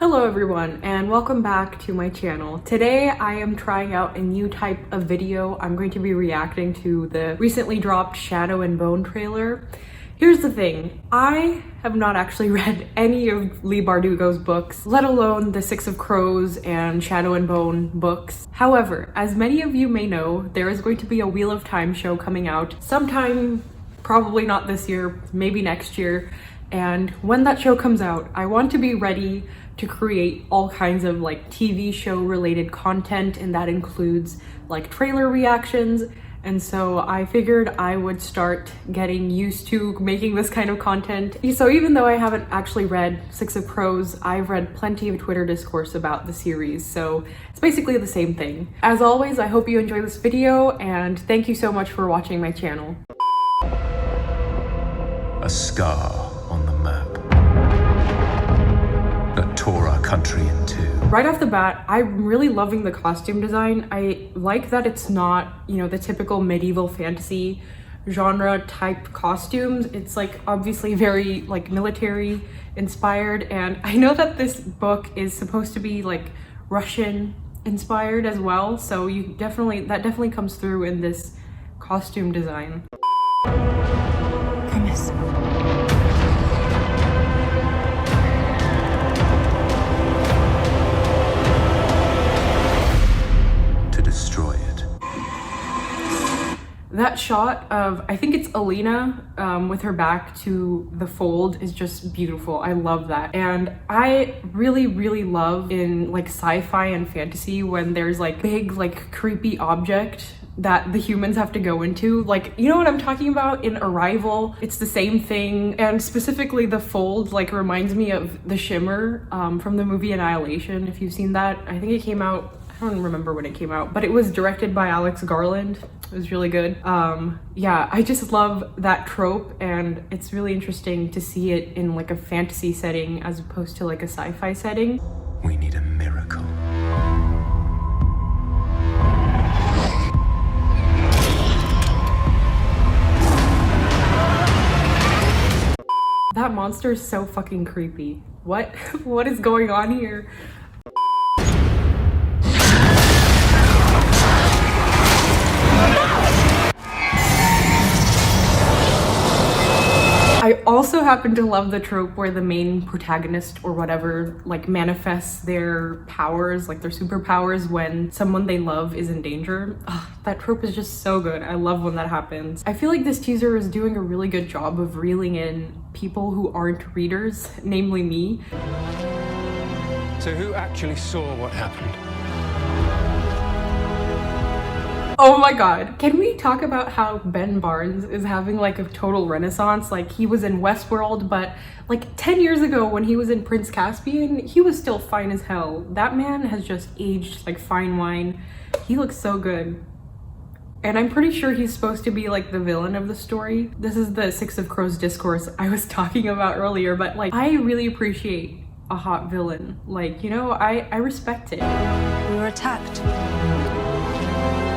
Hello everyone and welcome back to my channel. Today I am trying out a new type of video. I'm going to be reacting to the recently dropped Shadow and Bone trailer. Here's the thing, I have not actually read any of Leigh Bardugo's books, let alone the Six of Crows and Shadow and Bone books. However, as many of you may know, there is going to be a Wheel of Time show coming out sometime, probably not this year, maybe next year. And when that show comes out, I want to be ready to create all kinds of like TV show related content, and that includes like trailer reactions. And so I figured I would start getting used to making this kind of content. So even though I haven't actually read Six of Crows, I've read plenty of Twitter discourse about the series. So it's basically the same thing. As always, I hope you enjoy this video and thank you so much for watching my channel. A scar on the map that tore our country in two. Right off the bat, I'm really loving the costume design. I like that it's not, you know, the typical medieval fantasy genre type costumes. It's like obviously very like military inspired, and I know that this book is supposed to be like Russian inspired as well, so that definitely comes through in this costume design. Promise. Destroy it. That shot of, I think it's Alina with her back to the fold is just beautiful. I love that. And I really love in like sci-fi and fantasy when there's like big like creepy object that the humans have to go into. Like, you know what I'm talking about? In Arrival, it's the same thing. And specifically the fold like reminds me of the Shimmer from the movie Annihilation. If you've seen that, I think it came out, I don't remember when it came out, but it was directed by Alex Garland. It was really good. Yeah, I just love that trope, and it's really interesting to see it in like a fantasy setting as opposed to like a sci-fi setting. We need a miracle. That monster is so fucking creepy. What? What is going on here? I also happen to love the trope where the main protagonist or whatever like manifests their powers, like their superpowers, when someone they love is in danger. Ugh, that trope is just so good. I love when that happens. I feel like this teaser is doing a really good job of reeling in people who aren't readers, namely me. So who actually saw what happened? Oh my god, can we talk about how Ben Barnes is having like a total renaissance? Like, he was in Westworld, but like 10 years ago when he was in Prince Caspian, he was still fine as hell. That man has just aged like fine wine. He looks so good. And I'm pretty sure he's supposed to be like the villain of the story. This is the Six of Crows discourse I was talking about earlier, but like I really appreciate a hot villain. Like, you know, I respect it. We were attacked.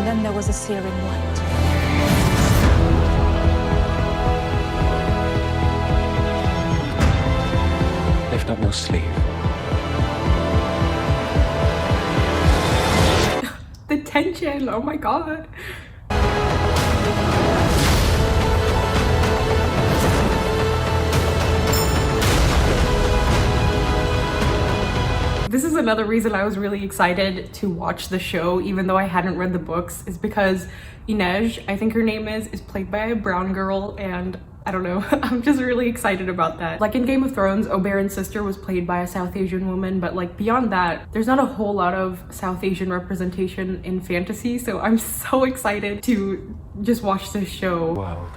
And then there was a searing light. Lift up your sleeve. The tension, oh my god. This is another reason I was really excited to watch the show, even though I hadn't read the books, is because Inej, I think her name is played by a brown girl, and I don't know, I'm just really excited about that. Like in Game of Thrones, Oberyn's sister was played by a South Asian woman, but like beyond that, there's not a whole lot of South Asian representation in fantasy, so I'm so excited to just watch this show. World.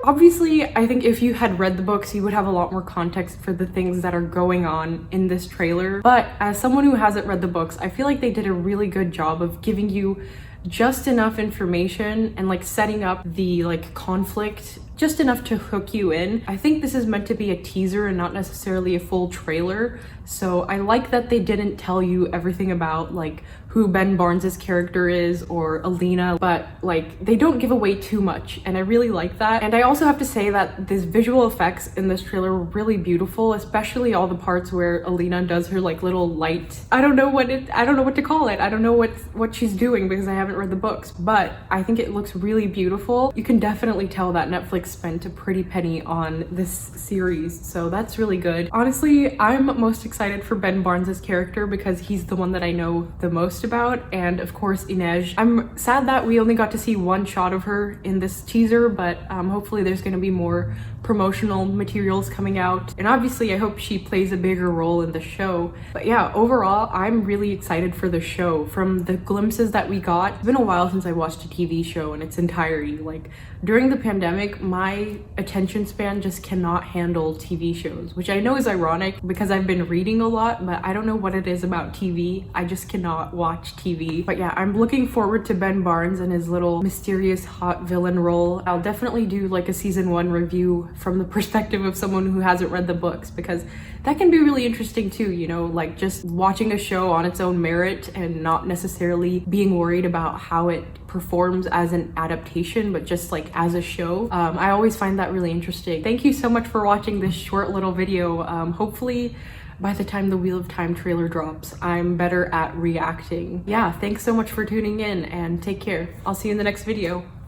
Obviously, I think if you had read the books, you would have a lot more context for the things that are going on in this trailer. But as someone who hasn't read the books, I feel like they did a really good job of giving you just enough information and like setting up the like conflict just enough to hook you in. I think this is meant to be a teaser and not necessarily a full trailer, so I like that they didn't tell you everything about like who Ben Barnes's character is or Alina, but like they don't give away too much, and I really like that. And I also have to say that these visual effects in this trailer were really beautiful, especially all the parts where Alina does her like little light, I don't know what to call it. I don't know what she's doing because I haven't read the books, but I think it looks really beautiful. You can definitely tell that Netflix spent a pretty penny on this series, so that's really good. Honestly, I'm most excited for Ben Barnes's character because he's the one that I know the most about, and of course Inej. I'm sad that we only got to see one shot of her in this teaser, but hopefully there's going to be more promotional materials coming out, and obviously I hope she plays a bigger role in the show. But yeah, overall I'm really excited for the show. From the glimpses that we got, it's been a while since I watched a TV show in its entirety. Like during the pandemic, my attention span just cannot handle TV shows, which I know is ironic because I've been reading a lot, but I don't know what it is about TV. I just cannot watch TV. But yeah, I'm looking forward to Ben Barnes and his little mysterious hot villain role. I'll definitely do like a season 1 review from the perspective of someone who hasn't read the books, because that can be really interesting too, you know, like just watching a show on its own merit and not necessarily being worried about how it performs as an adaptation, but just like as a show. I always find that really interesting. Thank you so much for watching this short little video. Hopefully by the time the Wheel of Time trailer drops, I'm better at reacting. Yeah, thanks so much for tuning in and take care. I'll see you in the next video.